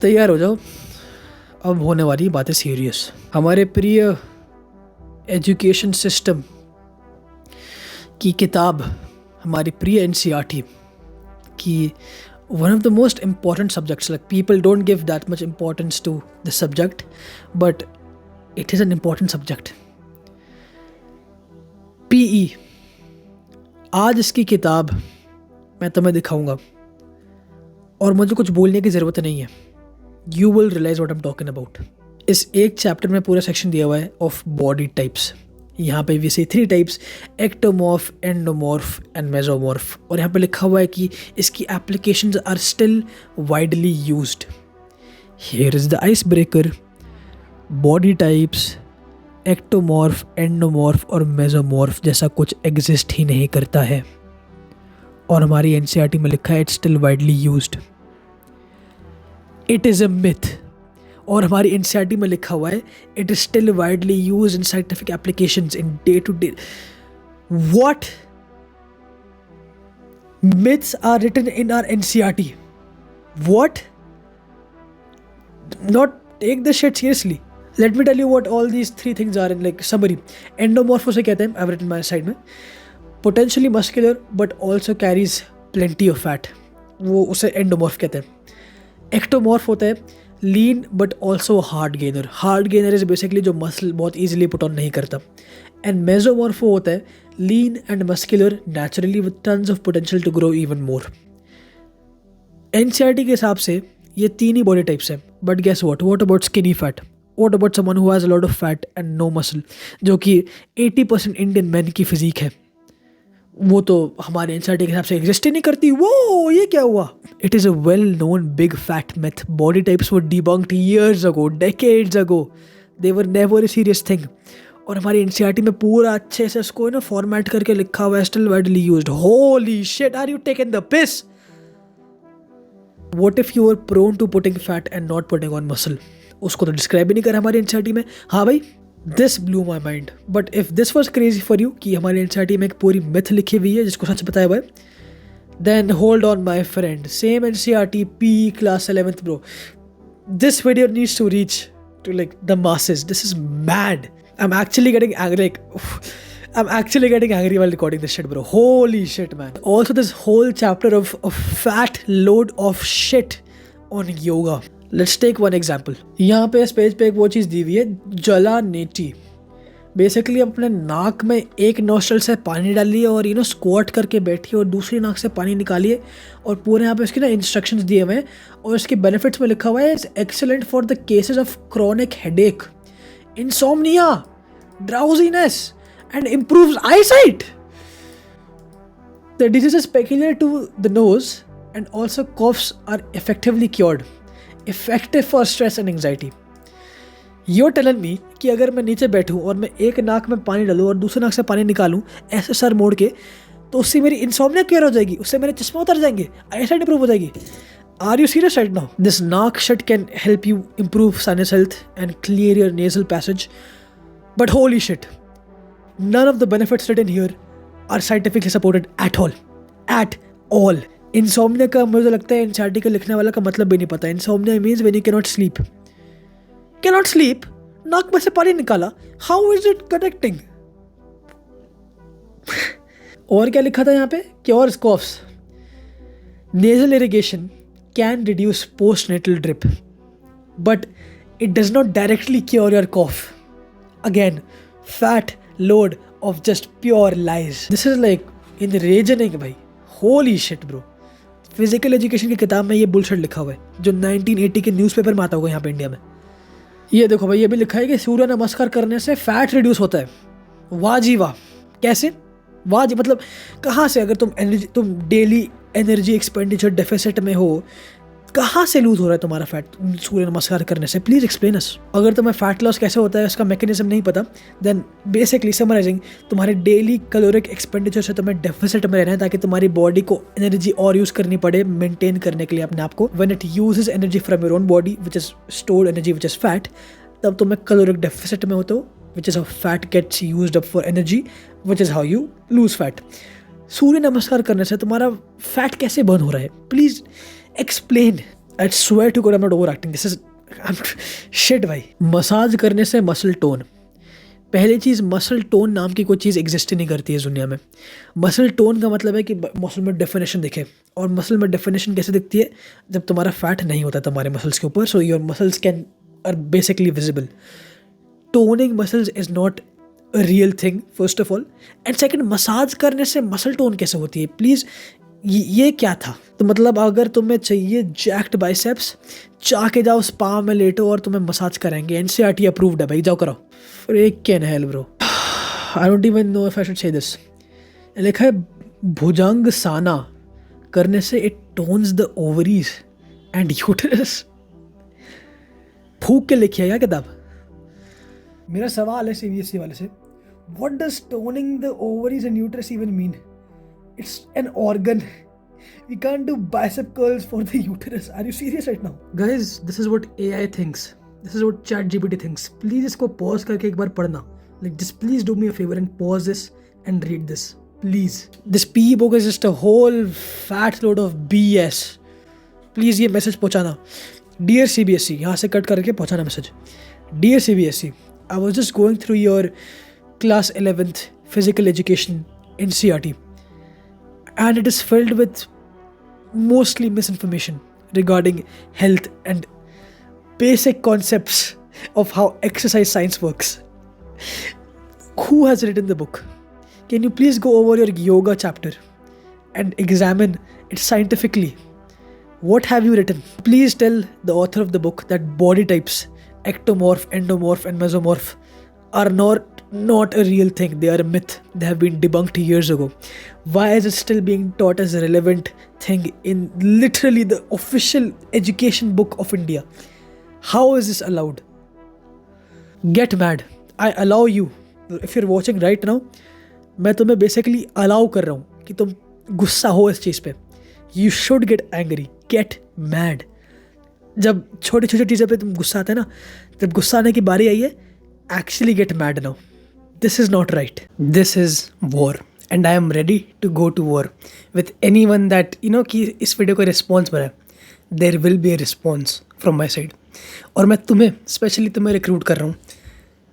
तैयार हो जाओ, अब होने वाली बातें सीरियस। हमारे प्रिय एजुकेशन सिस्टम की किताब, हमारी प्रिय एनसीईआरटी की one of the most important subjects, like people don't give that much importance to the subject, but it is an important subject. PE, आज इसकी किताब मैं तुम्हें दिखाऊंगा और मुझे कुछ बोलने की ज़रूरत नहीं है. You will realize what I'm talking about. इस एक चैप्टर में पूरा सेक्शन दिया हुआ है ऑफ बॉडी टाइप्स. यहाँ पे we say 3 types: ectomorph, endomorph and mesomorph. और यहाँ पे लिखा हुआ है कि इसकी applications are still widely used. Here is the ice breaker. Body types, ectomorph, endomorph और मेसोमॉर्फ जैसा कुछ एग्जिस्ट ही नहीं करता है. और हमारी एनसीईआरटी में लिखा है it's still widely used. It is a myth. और हमारी एनसीईआरटी में लिखा हुआ है it is still widely used in scientific applications in day to day. What? myths are written in our NCERT. What? Not take this shit seriously. Let me tell you what all these 3 things are in like summary. Endomorph उसे कहते हैं, I've written my side में. Potentially muscular but also carries plenty of fat. वो उसे endomorph कहते हैं. Ectomorph होता है lean but also hard gainer. Hard gainer is basically जो मसल बहुत ईजिली पुट ऑन नहीं करता. एंड मेसोमॉर्फो होता है lean and muscular naturally with tons of potential to grow even more. NCERT के हिसाब से ये 3 ही बॉडी टाइप्स हैं. But guess what about skinny fat? What about someone who has a lot of fat and no muscle, जो कि 80% Indian man की physique है? वो तो हमारे एनसीईआरटी के हिसाब से एग्जिस्ट ही नहीं करती. वो ये क्या हुआ? It is a well known big fat myth. Body types were debunked years ago, decades ago. They were never a serious thing. और हमारी एनसीईआरटी में पूरा अच्छे से इसको ना फॉर्मेट करके लिखा हुआ है still widely used. Holy shit, are you taking the piss? What if you were prone to putting fat and not putting on muscle? उसको तो डिस्क्राइब ही नहीं करा हमारी एनसीईआरटी में. हाँ भाई, this blew my mind. But if this was crazy for you कि हमारी एनसीईआरटी में एक पूरी मिथ लिखी हुई है जिसको सच बताया हुआ है, then hold on my friend. Same NCERT PE class 11th bro. This video needs to reach to like the masses. This is mad. I'm actually getting angry. I'm actually getting angry while recording this shit, bro. Holy shit, man. Also, this whole chapter of a fat load of shit on yoga. Let's take one example. यहाँ पे इस page पे एक वो चीज़ दी हुई है, जलानेटी. Basically अपने नाक में एक नोस्ट्रल से पानी डालिए और स्क्वाट करके बैठिए और दूसरी नाक से पानी निकालिए. और पूरे यहाँ पे इसकी इंस्ट्रक्शंस दिए हुए हैं और इसके बेनिफिट्स में लिखा हुआ है it's excellent for the cases of chronic headache, insomnia, drowsiness and improves eyesight. The disease is peculiar to the nose and also coughs are effectively cured. Effective for stress and anxiety. You're telling me कि अगर मैं नीचे बैठूं और मैं एक नाक में पानी डालूं और दूसरे नाक से पानी निकालूं ऐसे सर मोड़ के, तो उससे मेरी इंसोम्निया क्लियर हो जाएगी, उससे मेरे चश्मा उतर जाएंगे, आईसाइट इंप्रूव हो जाएगी? Are you serious right now? This naak shut can help you improve sinus health and clear your nasal passage. But holy shit, none of the benefits written here are scientifically supported at all. At all. Insomnia का मुझे लगता है NCERT का लिखने वाला का मतलब भी नहीं पता. Insomnia means when you cannot sleep. Cannot sleep? नाक में से पानी निकाला. How is it connecting? और क्या लिखा था यहाँ पे? Cures coughs. Nasal irrigation can reduce postnatal drip, but it does not directly cure your cough. Again, fat load of just pure lies. This is like enraging भाई. Holy shit bro. Physical education की किताब में ये bullshit लिखा हुआ है जो 1980 के न्यूज़पेपर में आता होगा यहाँ पे इंडिया में. ये देखो भाई, ये भी लिखा है कि सूर्य नमस्कार करने से फैट रिड्यूस होता है. वाह जी वाह. कैसे? वाह जी, मतलब कहाँ से? अगर तुम डेली एनर्जी एक्सपेंडिचर डेफिसिट में हो, कहाँ से लूज हो रहा है तुम्हारा फैट सूर्य नमस्कार करने से? Please explain us. अगर तुम्हें फैट लॉस कैसे होता है उसका मैकेनिज्म नहीं पता, देन बेसिकली समराइजिंग, तुम्हारे डेली कैलोरिक एक्सपेंडिचर से तुम्हें डेफिसिट में रहना है ताकि तुम्हारी बॉडी को एनर्जी और यूज़ करनी पड़े मेंटेन करने के लिए अपने आप को. When it uses energy from your own body which is stored energy which is fat, तब तुम्हें कैलोरिक डेफिसिट में होते हो, which is how fat gets used up for energy, which is how you lose fat. Surya Namaskar करने से तुम्हारा fat कैसे burn हो रहा है? Please explain. I swear to God I am not over acting, this is shit भाई. Massage करने से मसल टोन. पहली चीज़, मसल टोन नाम की कोई चीज़ एग्जिस्ट ही नहीं करती है इस दुनिया में. मसल टोन का मतलब है कि मसल में डेफिनेशन दिखे. और मसल में डेफिनेशन कैसे दिखती है? जब तुम्हारा फैट नहीं होता तुम्हारे मसल्स के ऊपर, so your muscles can are basically visible. Toning muscles is not a real thing first of all. And second, massage करने से मसल टोन कैसे होती है? प्लीज़, ये क्या था? तो मतलब अगर तुम्हें चाहिए जैक्ड बाइसेप्स, चाह के जाओ स्पा में लेटो और तुम्हें मसाज करेंगे. एनसीईआरटी अप्रूव्ड है भाई, जाओ करो. Freaking hell bro, I don't even know if I should say this. लिखा है भुजंगासना करने से it tones the ovaries and uterus. फूक के लिखी है क्या किताब? मेरा सवाल है सीबीएसई वाले से, what does toning the ovaries and uterus even mean? It's an organ. We can't do bicep curls for the uterus. Are you serious right now? Guys, this is what AI thinks. This is what ChatGPT thinks. Please इसको pause करके एक बार पढ़ना. Like, just please do me a favor and pause this and read this. Please. This PE book is just a whole fat load of BS. Please ये message पहुँचाना. Dear CBSE, यहाँ से cut करके पहुँचाना message. Dear CBSE, I was just going through your class 11th physical education NCERT. And it is filled with mostly misinformation regarding health and basic concepts of how exercise science works. Who has written the book? Can you please go over your yoga chapter and examine it scientifically? What have you written? Please tell the author of the book that body types, ectomorph, endomorph and mesomorph are not a real thing. They are a myth. They have been debunked years ago. Why is it still being taught as a relevant thing in literally the official education book of India? How is this allowed? Get mad. I allow you. If you're watching right now, मैं तुम्हें basically allow कर रहा हूँ कि तुम गुस्सा हो इस चीज़ पे. You should get angry. Get mad. जब छोटी छोटी चीज़ों पे तुम गुस्सा आते हैं ना, जब गुस्सा आने की बारी आई है, actually get mad now. This is not right. This is war. And I am ready to go to war with anyone that, कि इस वीडियो को रिस्पॉन्स मिला है. There will be a response from my side. और मैं तुम्हें, specially तुम्हें recruit कर रहा हूँ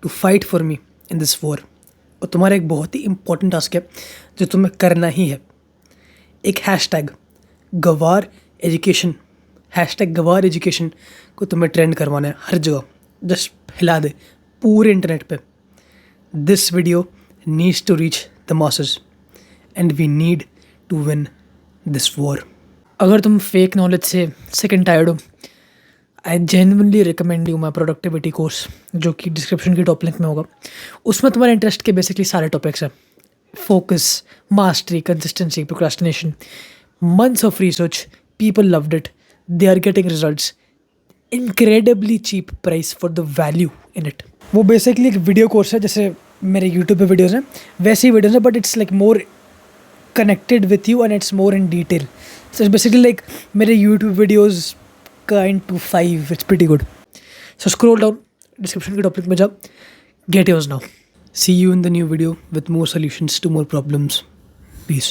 to fight for me in this war. और तुम्हारा एक बहुत ही इंपॉर्टेंट टास्क है जो तुम्हें करना ही है. एक हैशटैग गवार एजुकेशन, हैशटैग गवार एजुकेशन को तुम्हें ट्रेंड करवाना है हर जगह. जस्ट फैला दे पूरे इंटरनेट पे. This video needs to reach the masses and we need to win this war. अगर तुम फेक नॉलेज से sick and tired हो, I genuinely recommend you my productivity course, जो कि डिस्क्रिप्शन की टॉप लिंक में होगा. उसमें तुम्हारे इंटरेस्ट के बेसिकली सारे टॉपिक्स हैं. Focus, mastery, consistency, procrastination. Months of research, people loved it, they are getting results. Incredibly cheap price for the value in it. वो बेसिकली एक वीडियो कोर्स है, जैसे मेरे यूट्यूब पे वीडियोज़ हैं वैसी वीडियोज़ हैं, but it's like more connected with you and it's more in detail. So it's basically like मेरे यूट्यूब वीडियोज़ का into 5. It's pretty good. So scroll down, description के टॉपिक में जाओ, get yours now. See you in the new video with more solutions to more problems. Peace.